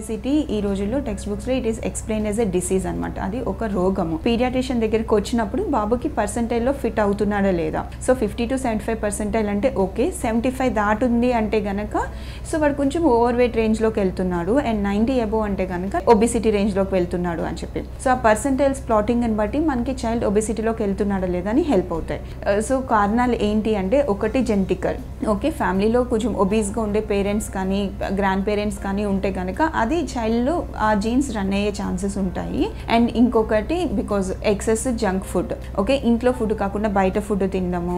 Obesity ఈ రోజుల్లో text బుక్స్లో it is explain as a disease అనమాట. అది ఒక రోగము. పీడియాట్రిషియన్ దగ్గరికి వచ్చినప్పుడు బాబుకి పర్సెంటైల్లో ఫిట్ అవుతున్నాడా లేదా, సో 50 to 75% అంటే ఓకే, 75 దాటుంది అంటే కనుక సో వాడు కొంచెం ఓవర్ వెయిట్ రేంజ్లోకి వెళ్తున్నాడు, అండ్ 90 అబోవ్ అంటే కనుక ఒబేసిటీ రేంజ్లోకి వెళ్తున్నాడు అని చెప్పి. సో ఆ పర్సెంటైల్స్ ప్లాటింగ్ అని బట్టి మనకి చైల్డ్ ఒబేసిటీలోకి వెళ్తున్నాడా లేదా అని హెల్ప్ అవుతాయి. సో కారణాలు ఏంటి అంటే ఒకటి జెనెటికల్, ఓకే, ఫ్యామిలీలో కొంచెం ఒబీస్గా ఉండే పేరెంట్స్ కానీ గ్రాండ్ పేరెంట్స్ కానీ ఉంటే కనుక అది చైల్డ్లో ఆ జీన్స్ రన్ అయ్యే ఛాన్సెస్ ఉంటాయి. అండ్ ఇంకొకటి because excess junk food, okay, ఇంట్లో ఫుడ్ కాకుండా బయట ఫుడ్ తినడము,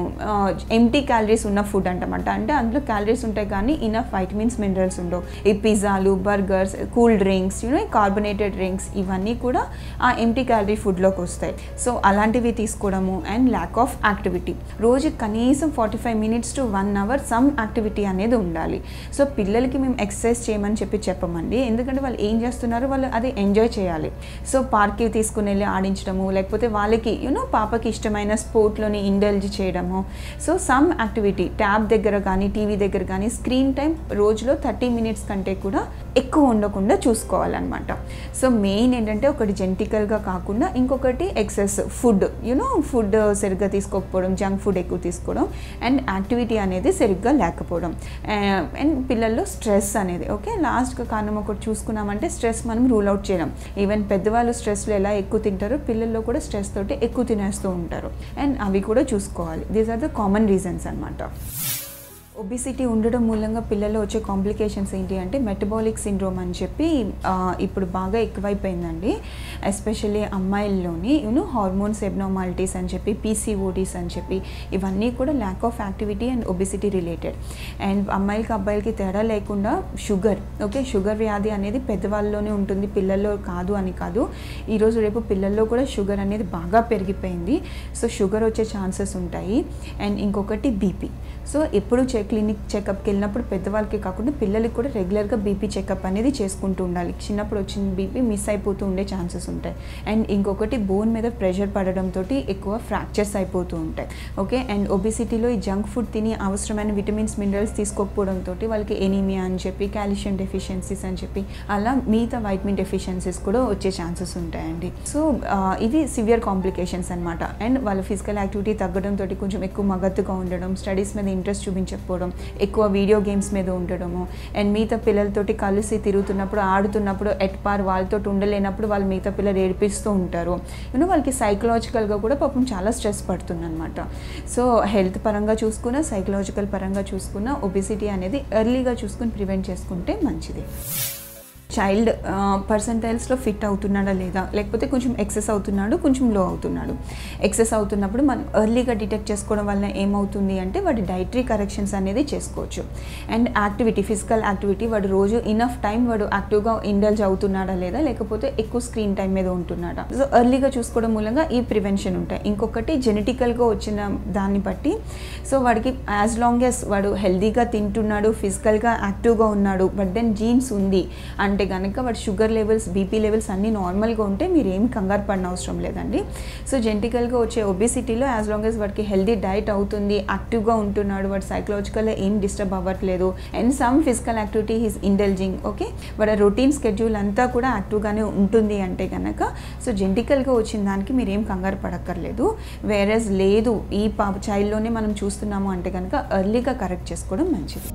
ఎంటీ క్యాలరీస్ ఉన్న ఫుడ్ అంటమాట. అంటే అందులో క్యాలరీస్ ఉంటాయి కానీ ఇనఫ్ వైటమిన్స్ మినరల్స్ ఉండవు. ఈ పిజ్జాలు, burgers, cool drinks, carbonated drinks ఇవన్నీ కూడా ఆ ఎంటీ క్యాలరీ ఫుడ్లోకి వస్తాయి. సో అలాంటివి తీసుకోవడము. అండ్ ల్యాక్ ఆఫ్ యాక్టివిటీ, రోజు కనీసం 45 minutes to 1 hour some activity అనేది ఉండాలి. సో పిల్లలకి మేము ఎక్సర్సైజ్ చేయమని చెప్పమండి, ఎందుకంటే వాళ్ళు ఏం చేస్తున్నారు వాళ్ళు అది ఎంజాయ్ చేయాలి. సో పార్క్కి తీసుకుని వెళ్ళి ఆడించడము, లేకపోతే వాళ్ళకి పాపకి ఇష్టమైన స్పోర్ట్లోని ఇండల్జ్ చేయడము. సో సమ్ యాక్టివిటీ, ట్యాబ్ దగ్గర కానీ టీవీ దగ్గర కానీ స్క్రీన్ టైం రోజులో 30 minutes కంటే కూడా ఎక్కువ ఉండకుండా చూసుకోవాలన్నమాట. సో మెయిన్ ఏంటంటే ఒకటి జెనెటికల్గా కాకుండా ఇంకొకటి ఎక్సెస్ ఫుడ్, ఫుడ్ సరిగ్గా తీసుకోకపోవడం, జంక్ ఫుడ్ ఎక్కువ తీసుకోవడం, అండ్ యాక్టివిటీ అనేది సరిగ్గా లేకపోవడం, అండ్ పిల్లల్లో స్ట్రెస్ అనేది. ఓకే, లాస్ట్గా కారణం ఒకటి చూసుకున్నామంటే స్ట్రెస్ మనం రూల్ అవుట్ చేయడం. ఈవెన్ పెద్దవాళ్ళు స్ట్రెస్లో ఎలా ఎక్కువ తింటారో పిల్లల్లో కూడా స్ట్రెస్ తోటి ఎక్కువ తినేస్తూ ఉంటారు, అండ్ అవి కూడా చూసుకోవాలి. These are the common reasons అనమాట. ఒబిసిటీ ఉండడం మూలంగా పిల్లల్లో వచ్చే కాంప్లికేషన్స్ ఏంటి అంటే మెటబాలిక్ సిండ్రోమ్ అని చెప్పి ఇప్పుడు బాగా ఎక్కువైపోయిందండి. ఎస్పెషల్లీ అమ్మాయిల్లోని హార్మోన్స్ ఎబ్నార్మాలిటీస్ అని చెప్పి, పీసీఓడీస్ అని చెప్పి, ఇవన్నీ కూడా lack of activity and obesity related. And అమ్మాయిలకి అబ్బాయిలకి తేడా లేకుండా షుగర్, ఓకే, షుగర్ వ్యాధి అనేది పెద్దవాళ్ళలోనే ఉంటుంది, పిల్లల్లో కాదు అని కాదు. ఈరోజు రేపు పిల్లల్లో కూడా షుగర్ అనేది బాగా పెరిగిపోయింది. సో షుగర్ వచ్చే ఛాన్సెస్ ఉంటాయి. అండ్ ఇంకొకటి బీపీ. సో ఎప్పుడు క్లినిక్ చెకప్కి వెళ్ళినప్పుడు పెద్దవాళ్ళకి కాకుండా పిల్లలకి కూడా రెగ్యులర్గా బీపీ చెకప్ అనేది చేసుకుంటూ ఉండాలి. చిన్నప్పుడు వచ్చిన బీపీ మిస్ అయిపోతూ ఉండే ఛాన్సెస్ ఉంటాయి. అండ్ ఇంకొకటి బోన్ మీద ప్రెషర్ పడడంతో ఎక్కువ ఫ్రాక్చర్స్ అయిపోతూ ఉంటాయి. ఓకే, అండ్ ఒబిసిటీలో ఈ జంక్ ఫుడ్ తిని అవసరమైన విటమిన్స్ మినరల్స్ తీసుకోకపోవడంతో వాళ్ళకి ఎనీమియా అని చెప్పి, కాల్షియం డెఫిషియన్సీస్ అని చెప్పి, అలా మిగతా వైటమిన్ డెఫిషియన్సీస్ కూడా వచ్చే ఛాన్సెస్ ఉంటాయండి. సో ఇవి సివియర్ కాంప్లికేషన్స్ అనమాట. అండ్ వాళ్ళ ఫిజికల్ యాక్టివిటీ తగ్గడంతో కొంచెం ఎక్కువ మగత్తుగా ఉండడం, స్టడీస్ మీద ఇంట్రెస్ట్ చూపించకపోవడం, ఎక్కువ వీడియో గేమ్స్ మీద ఉండడము, అండ్ మిగతా పిల్లలతోటి కలిసి తిరుగుతున్నప్పుడు ఆడుతున్నప్పుడు ఎట్పార్ వాళ్ళతో ఉండలేనప్పుడు వాళ్ళు మిగతా పిల్లలు ఏడిపిస్తూ ఉంటారు. వాళ్ళకి సైకలాజికల్గా కూడా పాపం చాలా స్ట్రెస్ పడుతుందన్నమాట. సో హెల్త్ పరంగా చూసుకున్నా, సైకలాజికల్ పరంగా చూసుకున్నా ఒబిసిటీ అనేది ఎర్లీగా చూసుకుని ప్రివెంట్ చేసుకుంటే మంచిది. చైల్డ్ పర్సెంటైల్స్లో ఫిట్ అవుతున్నాడా లేదా, లేకపోతే కొంచెం ఎక్సెస్ అవుతున్నాడు, కొంచెం లో అవుతున్నాడు. ఎక్సెస్ అవుతున్నప్పుడు మనం ఎర్లీగా డిటెక్ట్ చేసుకోవడం వల్ల ఏమవుతుంది అంటే వాడి డైటరీ కరెక్షన్స్ అనేది చేసుకోవచ్చు. అండ్ యాక్టివిటీ, ఫిజికల్ యాక్టివిటీ, వాడు రోజు ఇనఫ్ టైం వాడు యాక్టివ్గా ఇండల్జ్ అవుతున్నాడా లేదా, లేకపోతే ఎక్కువ స్క్రీన్ టైం మీద ఉంటున్నాడా. సో ఎర్లీగా చూసుకోవడం మూలంగా ఈ ప్రివెన్షన్ ఉంటాయి. ఇంకొకటి జెనెటికల్గా వచ్చిన దాన్ని బట్టి, సో వాడికి యాజ్ లాంగ్ యాజ్ వాడు హెల్దీగా తింటున్నాడు, ఫిజికల్గా యాక్టివ్గా ఉన్నాడు, బట్ దెన్ జీన్స్ ఉంది అంటే కనుక వాడు షుగర్ లెవెల్స్, బీపీ లెవెల్స్ అన్నీ నార్మల్గా ఉంటే మీరు ఏమి కంగారు పడిన అవసరం లేదండి. సో జెనెటికల్గా వచ్చే ఒబిసిటీలో యాజ్ లాంగ్ యాజ్ వాడికి హెల్దీ డైట్ అవుతుంది, యాక్టివ్గా ఉంటున్నాడు, వాడు సైకలాజికల్గా ఏం డిస్టర్బ్ అవ్వట్లేదు, and some physical activity he's indulging, okay, వాడు రొటీన్ స్కెడ్యూల్ అంతా కూడా యాక్టివ్గానే ఉంటుంది అంటే కనుక సో జెనెటికల్గా వచ్చిన దానికి మీరు ఏం కంగారు పడక్కర్లేదు. వేరేజ్ లేదు, ఈ చైల్డ్లోనే మనం చూస్తున్నాము అంటే కనుక ఎర్లీగా కరెక్ట్ చేసుకోవడం మంచిది.